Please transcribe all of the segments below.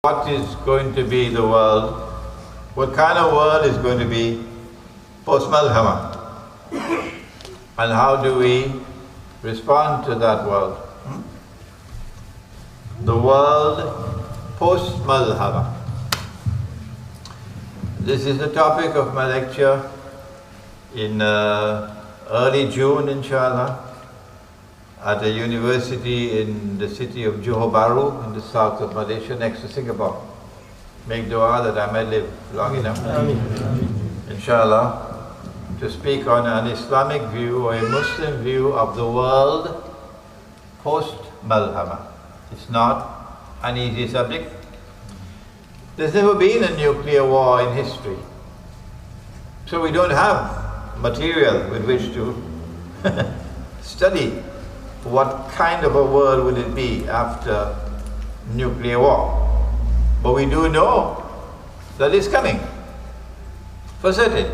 What is going to be the world? What kind of world is going to be post-Malhama? And how do we respond to that world? The world post-Malhama. This is the topic of my lecture in early June, inshallah, at a university in the city of Johor Bahru in the south of Malaysia, next to Singapore. Make dua that I may live long enough, inshallah, to speak on an Islamic view or a Muslim view of the world post-Malhama. It's not an easy subject. There's never been a nuclear war in history, so we don't have material with which to study what kind of a world will it be after nuclear war. But we do know that it's coming, for certain.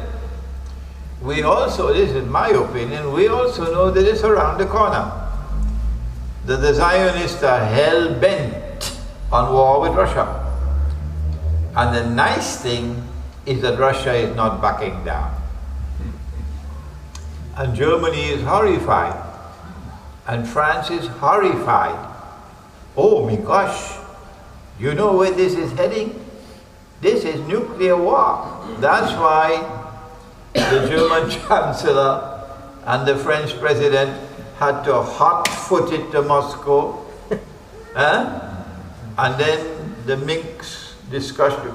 We also, this is my opinion, we also know that it's around the corner. That the Zionists are hell-bent on war with Russia. And the nice thing is that Russia is not backing down. And Germany is horrified. And France is horrified. Oh my gosh, you know where this is heading? This is nuclear war. That's why the German Chancellor and the French President had to hot-foot it to Moscow. And then the Minsk discussion,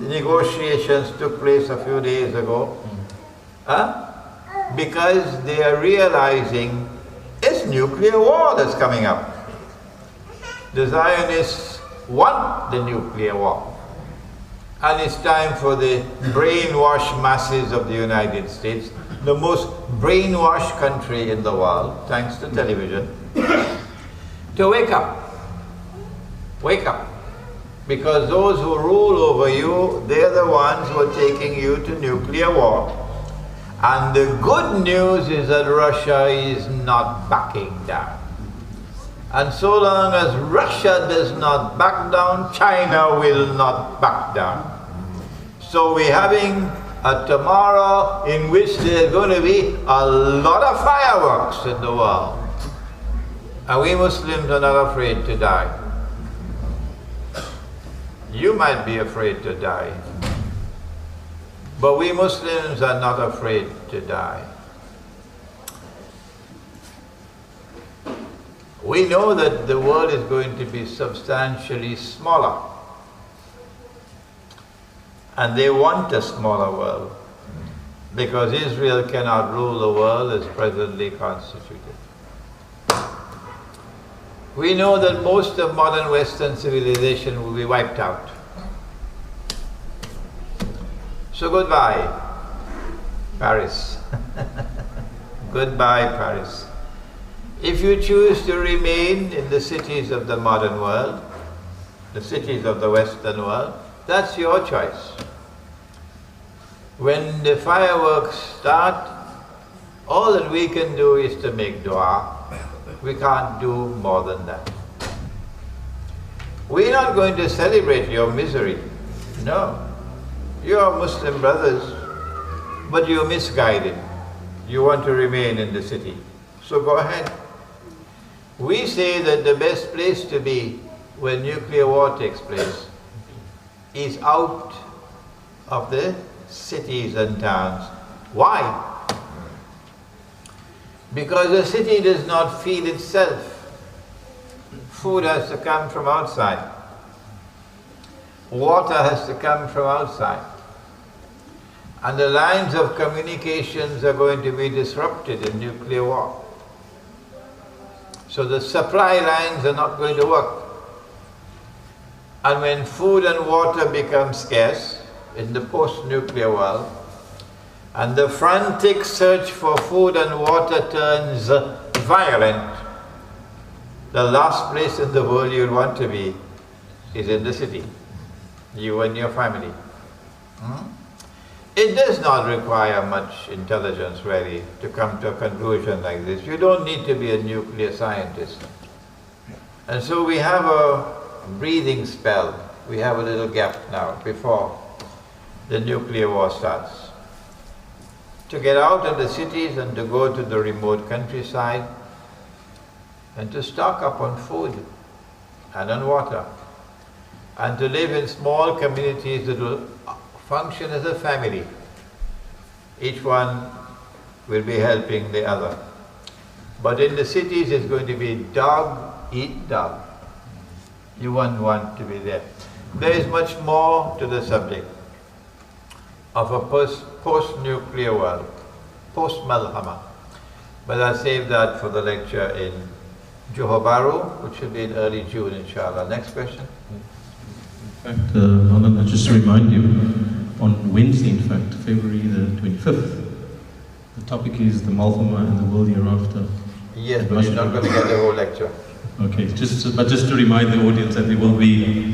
negotiations took place a few days ago. Because they are realizing it's nuclear war that's coming up. The Zionists want the nuclear war. And it's time for the brainwashed masses of the United States, the most brainwashed country in the world, thanks to television, to wake up. Wake up. Because those who rule over you, they're the ones who are taking you to nuclear war. And the good news is that Russia is not backing down. And so long as Russia does not back down, China will not back down. So we're having a tomorrow in which there's going to be a lot of fireworks in the world. And we Muslims are not afraid to die. You might be afraid to die. But we Muslims are not afraid to die. We know that the world is going to be substantially smaller. And they want a smaller world, because Israel cannot rule the world as presently constituted. We know that most of modern Western civilization will be wiped out. So goodbye, Paris. Goodbye, Paris. If you choose to remain in the cities of the modern world, the cities of the Western world, that's your choice. When the fireworks start, all that we can do is to make dua. We can't do more than that. We're not going to celebrate your misery. No. You are Muslim brothers, but you're misguided. You want to remain in the city. So go ahead. We say that the best place to be when nuclear war takes place is out of the cities and towns. Why? Because the city does not feed itself. Food has to come from outside. Water has to come from outside. And the lines of communications are going to be disrupted in nuclear war. So the supply lines are not going to work. And when food and water become scarce in the post-nuclear world, and the frantic search for food and water turns violent, the last place in the world you'll want to be is in the city. You and your family. It does not require much intelligence, really, to come to a conclusion like this. You don't need to be a nuclear scientist. And so we have a breathing spell. We have a little gap now before the nuclear war starts. To get out of the cities and to go to the remote countryside and to stock up on food and on water and to live in small communities that will function as a family. Each one will be helping the other. But in the cities it's going to be dog eat dog. You won't want to be there. There is much more to the subject of a post-nuclear world, post-Malhama. But I'll save that for the lecture in Johor Bahru, which will be in early June, inshallah. Next question. In fact, Maulana, just to remind you, on Wednesday, in fact, February the 25th, the topic is the Malhama and the world hereafter. Yes, but you're not going to get the whole lecture. Okay, just to remind the audience that there will be